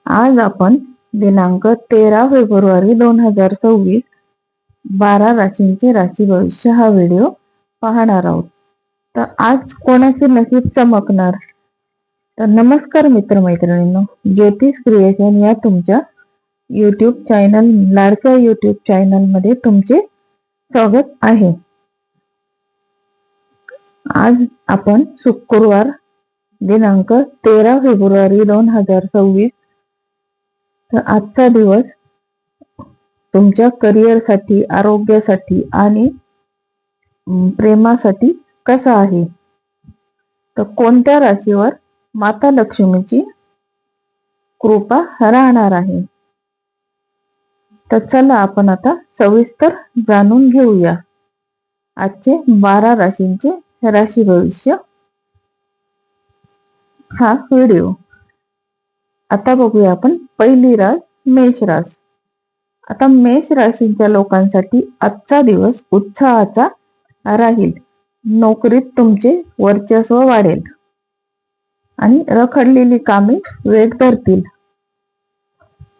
आज आपण दिनांक 13 फेब्रुवारी 2024 12 राशींचे राशी भविष्य हा व्हिडिओ पाहणार आहोत. तर आज कोणाचे नशीब चमकणार? तर नमस्कार मित्रमैत्रिणींनो, ज्योतिष क्रिएशन या तुमच्या यूट्यूब चॅनल, लाडक्या यूट्यूब चॅनल मध्ये तुमचे स्वागत आहे. आज आपण शुक्रवार दिनांक 13 फेब्रुवारी 2024 तर आजचा दिवस तुमच्या करिअरसाठी, आरोग्यासाठी आणि प्रेमासाठी कसा आहे? तर कोणत्या राशीवर माता लक्ष्मीची कृपा राहणार आहे? तर चला आपण आता सविस्तर जाणून घेऊया आजचे 12 राशींचे राशी भविष्य हा व्हिडिओ. आता बघूया आपण पहिली रास मेष रास. आता मेष राशीच्या लोकांसाठी आजचा दिवस उत्साहाचा राहील. नोकरीत तुमचे वर्चस्व वाढेल आणि रखडलेली कामे वेग धरतील.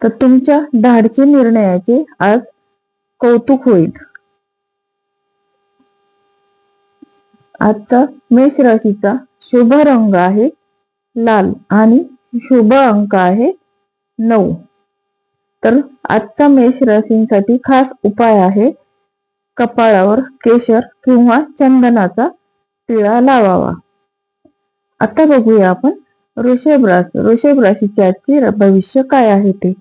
तर तुमच्या धाडसी निर्णयाचे आज कौतुक होईल. आजचा मेष राशीचा शुभ रंग आहे लाल आणि शुभ अंक आहे 9. तर आजचा मेष राशींसाठी खास उपाय आहे कपाळावर केशर किंवा चंदनाचा टिळा लावावा. आता बघूया आपण वृषभ राशी. वृषभ राशीचे आजचे भविष्य काय आहे ते.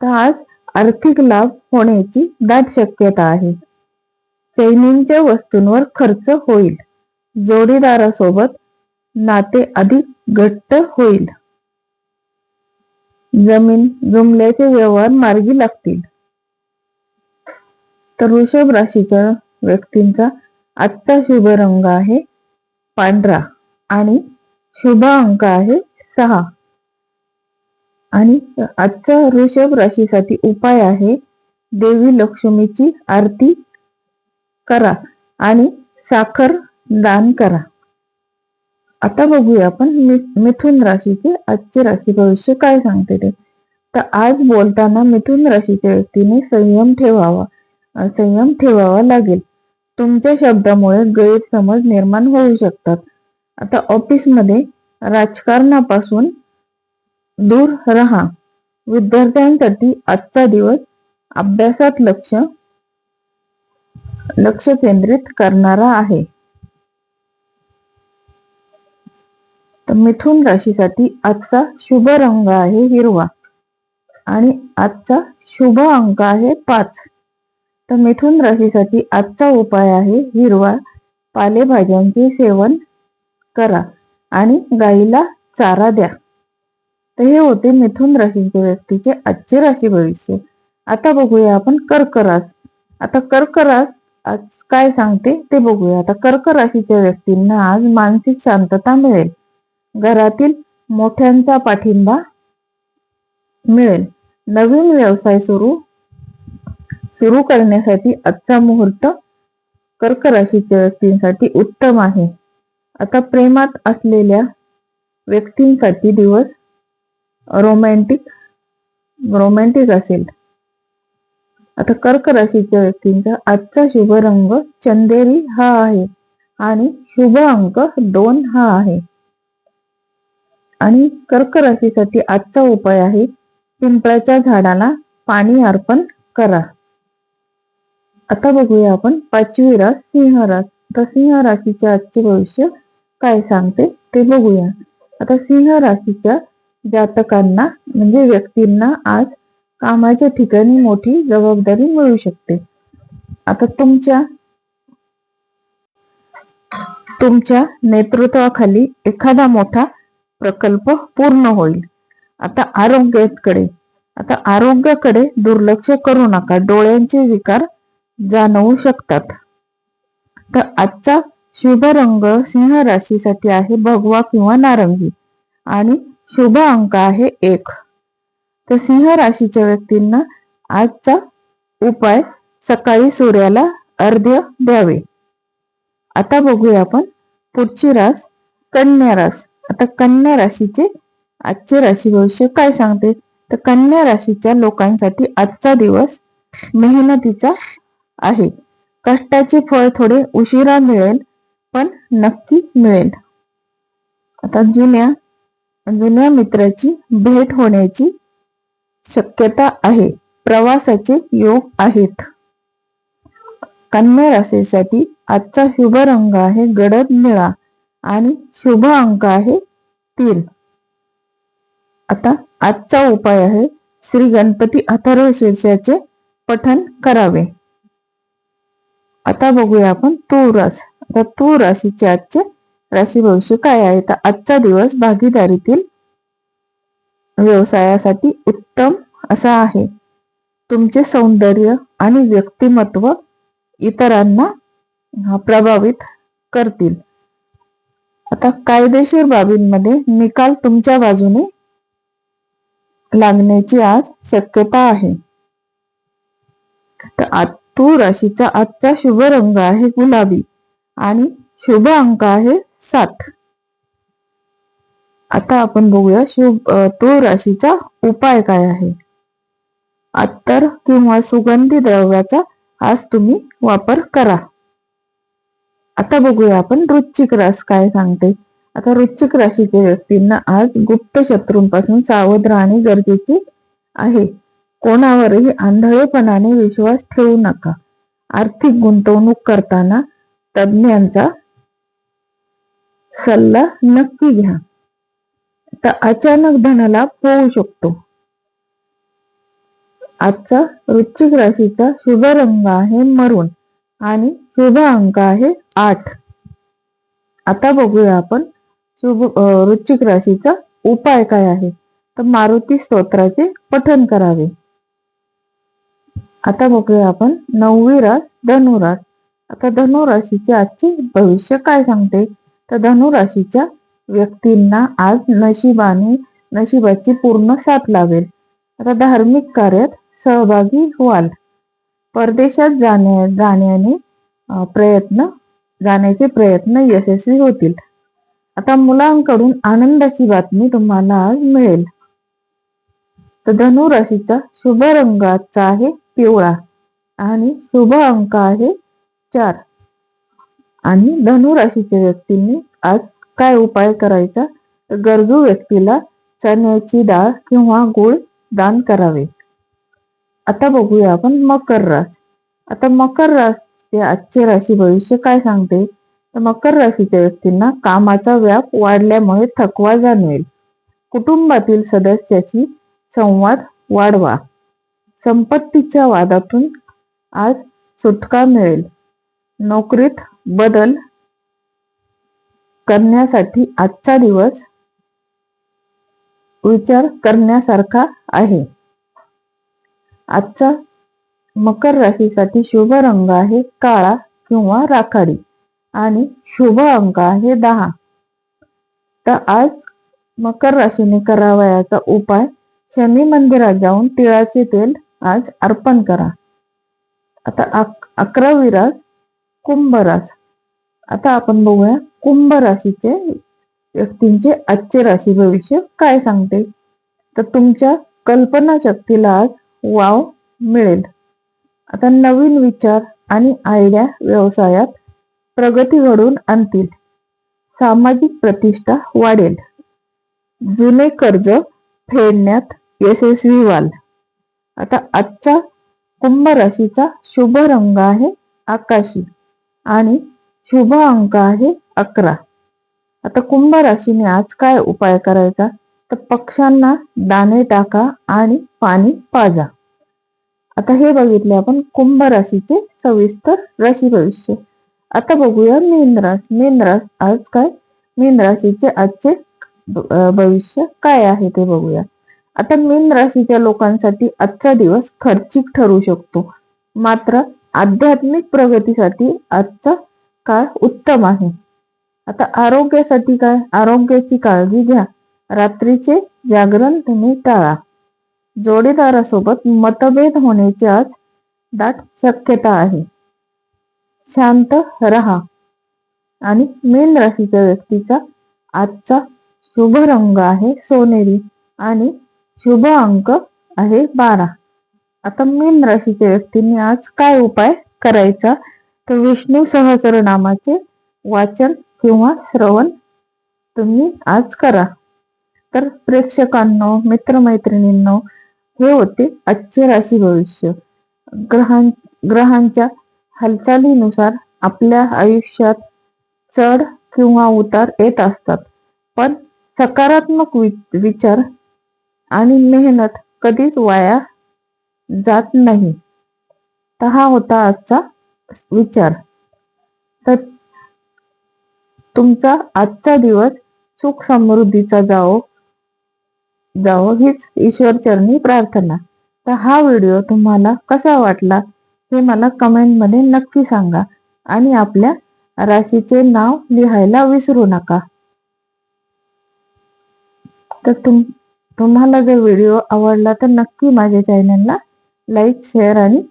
तर आज आर्थिक लाभ होण्याची दाट शक्यता आहे. चैनींच्या वस्तूंवर खर्च होईल. जोडीदारासोबत नाते अधिक घट्ट होईल. जमीन जुमल्याचे व्यवहार मार्गी लागतील. तर वृषभ राशीच्या व्यक्तींचा आजचा शुभ रंग आहे पांढरा आणि शुभ अंक आहे 6. आणि आजचा वृषभ राशीसाठी उपाय आहे देवी लक्ष्मीची आरती करा आणि साखर दान करा. आता बघूया आपण मिथुन राशीचे आजचे राशी भविष्य काय सांगते ते. तर आज बोलताना मिथुन राशीच्या व्यक्तीने संयम ठेवावा लागेल. तुमच्या शब्दामुळे गैरसमज निर्माण होऊ शकतात. आता ऑफिसमध्ये राजकारणापासून दूर राहा. विद्यार्थ्यांसाठी आजचा दिवस अभ्यासात लक्ष केंद्रित करणारा आहे. तर मिथुन राशीसाठी आजचा शुभ रंग आहे हिरवा आणि आजचा शुभ अंक आहे 5. तर मिथुन राशीसाठी आजचा उपाय आहे हिरवा पालेभाज्यांचे सेवन करा आणि गाईला चारा द्या. तर हे होते मिथुन राशीच्या व्यक्तीचे आजचे राशी भविष्य. आता बघूया आपण कर्क रास. आता कर्क रास आज काय सांगते ते बघूया. आता कर्क राशीच्या व्यक्तींना आज मानसिक शांतता मिळेल. घरातील मोठ्यांचा पाठिंबा मिळेल. नवीन व्यवसाय सुरू करण्यासाठी आजचा मुहूर्त कर्क राशीच्या व्यक्तींसाठी उत्तम आहे. आता प्रेमात असलेल्या व्यक्तींसाठी दिवस रोमॅन्टिक असेल. आता कर्क राशीच्या व्यक्तींचा आजचा शुभ रंग चंदेरी हा आहे आणि शुभ अंक 2 हा आहे. आणि कर्क राशीसाठी आजचा उपाय आहे पिंपळाच्या झाडाला पाणी अर्पण करा. आता बघूया आपण पाचवी रास सिंह रास. तर सिंह राशीच्या आजचे भविष्य काय सांगते ते बघूया. आता सिंह राशीच्या जातकांना म्हणजे व्यक्तींना आज कामाच्या ठिकाणी मोठी जबाबदारी मिळू शकते. आता तुमच्या नेतृत्वाखाली एखादा मोठा प्रकल्प पूर्ण होईल. आता आरोग्याकडे दुर्लक्ष करू नका. डोळ्यांचे विकार जाणवू शकतात. तर आजचा शुभ रंग सिंह राशीसाठी आहे भगवा किंवा नारंगी आणि शुभ अंक आहे 1. तर सिंह राशीच्या व्यक्तींना आजचा उपाय सकाळी सूर्याला अर्घ्य द्यावे. आता बघूया आपण पुढची रास कन्या रास. आता कन्या राशीचे आजचे राशी भविष्य काय सांगते. तर कन्या राशीच्या लोकांसाठी आजचा दिवस मेहनतीचा आहे. कष्टाचे फळ थोडे उशिरा मिळेल, पण नक्की मिळेल. आता जुन्या मित्राची भेट होण्याची शक्यता आहे. प्रवासाचे योग आहेत. कन्या राशीसाठी आजचा शुभ रंग आहे गडद निळा आणि शुभ अंक आहे 3. आता आजचा उपाय आहे श्री गणपती अथर्व शीर्षाचे पठन करावे. आता बघूया आपण तूळ रास. आता तूळ राशीचे आजचे राशी भविष्य काय आहे. तर आजचा दिवस भागीदारीतील व्यवसायासाठी उत्तम असा आहे. तुमचे सौंदर्य आणि व्यक्तिमत्व इतरांना प्रभावित करतील. आता कायदेशीर बाबींमध्ये निकाल तुमच्या बाजूने लागण्याची आज शक्यता आहे. तर तूळ राशीचा आजचा शुभ रंग आहे गुलाबी आणि शुभ अंक आहे 7. आता आपण बघूया तूळ राशीचा उपाय काय आहे. अत्तर किंवा सुगंधी द्रव्याचा आज तुम्ही वापर करा. आता बघूया आपण वृश्चिक रास काय सांगते. आता वृश्चिक राशीच्या व्यक्तींना आज गुप्त शत्रूंपासून सावध राहणे गरजेचे आहे. कोणावरही आंधळेपणाने विश्वास ठेवू नका. आर्थिक गुंतवणूक करताना तज्ञांचा सल्ला नक्की घ्या. तर अचानक धनलाभ होऊ शकतो. आजचा वृश्चिक राशीचा शुभ रंग आहे मरून आणि शुभ अंक आहे 8. आता बघूया आपण वृश्चिक राशीचा उपाय काय आहे. तर मारुती स्तोत्राचे पठन करावे. आता बघूया आपण 9वी रास धनुरास. आता धनुराशीचे आजचे भविष्य काय सांगते. तर धनुराशीच्या व्यक्तींना आज नशिबाची पूर्ण साथ लावेल. आता धार्मिक कार्यात सहभागी व्हाल. परदेशात जाण्याचे प्रयत्न यशस्वी होतील. आता मुलांकडून आनंदाची बातमी तुम्हाला आज मिळेल. तर धनु राशीचा शुभ रंग आजचा आहे पिवळा आणि शुभ अंक आहे 4. आणि धनु राशीच्या व्यक्तींनी आज काय उपाय करायचा. तर गरजू व्यक्तीला चण्याची डाळ किंवा गूळ दान करावे. आता बघूया आपण मकर रास. आता मकर राशीचे आजचे राशी भविष्य काय सांगते. तर मकर राशीच्या व्यक्तींना कामाचा व्याप वाढल्यामुळे थकवा जाणवेल. कुटुंबातील सदस्याशी संवाद वाढवा. संपत्तीच्या वादातून आज सुटका मिळेल. नोकरीत बदल करण्यासाठी आजचा दिवस विचार करण्यासारखा आहे. आजचा मकर राशीसाठी शुभ रंग आहे काळा किंवा राखाडी आणि शुभ अंक आहे 10. तर आज मकर राशीने करावयाचा उपाय शनी मंदिरात जाऊन तिळाचे तेल आज अर्पण करा. आता 11वी रास कुंभ रास. आता आपण बघूया कुंभ राशीचे व्यक्तींचे आजचे राशी भविष्य काय सांगते. तर तुमच्या कल्पना शक्तीला आज वाव मिळेल. आता नवीन विचार आणि आयडिया व्यवसायात प्रगती घडवून आणतील. सामाजिक प्रतिष्ठा वाढेल. जुने कर्ज फेडण्यात यशस्वी व्हाल. आता आजचा कुंभ राशीचा शुभ रंग आहे आकाशी आणि शुभ अंक आहे 11. आता कुंभ राशीने आज काय उपाय करायचा. तर पक्ष्यांना दाणे टाका आणि पाणी पाजा. आता हे बघितले आपण कुंभ राशीचे सविस्तर राशी भविष्य. आता बघूया मीन रास. मीन रास आज काय मीन राशीचे आजचे भविष्य काय आहे ते बघूया. आता मीन राशीच्या लोकांसाठी आजचा दिवस खर्चिक ठरू शकतो. मात्र आध्यात्मिक प्रगतीसाठी आजचा काळ उत्तम आहे. आता आरोग्यासाठी काय आरोग्याची काळजी घ्या. रात्रीचे जागरण तुम्ही टाळा. जोडीदारासोबत मतभेद होण्याची आज दाट शक्यता आहे. शांत रहा. आणि मीन राशीच्या व्यक्तीचा आजचा शुभ रंग आहे सोनेरी आणि शुभ अंक आहे 12. आता मीन राशीच्या व्यक्तींनी आज काय उपाय करायचा, तर विष्णू सहस्रनामाचे वाचन किंवा श्रवण तुम्ही आज करा. तर प्रेक्षकांनो, मित्रमैत्रिणींनो, हे होते आजचे राशी भविष्य. ग्रहांच्या हालचालीनुसार आपल्या आयुष्यात चढ किंवा उतार येत असतात, पण सकारात्मक विचार आणि मेहनत कधीच वाया जात नाही. तर हा होता आजचा विचार. तर तुमचा आजचा दिवस सुख समृद्धीचा जावो हीच ईश्वरचरणी प्रार्थना. तर हा व्हिडिओ तुम्हाला कसा वाटला हे मला कमेंटमध्ये नक्की सांगा आणि आपल्या राशीचे नाव लिहायला विसरू नका. तर तुम्हाला जर व्हिडिओ आवडला तर नक्की माझ्या चॅनलला लाईक, शेअर आणि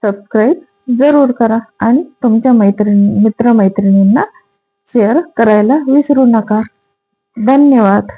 सबस्क्राईब जरूर करा आणि तुमच्या मित्रमैत्रिणींना शेअर करायला विसरू नका. धन्यवाद.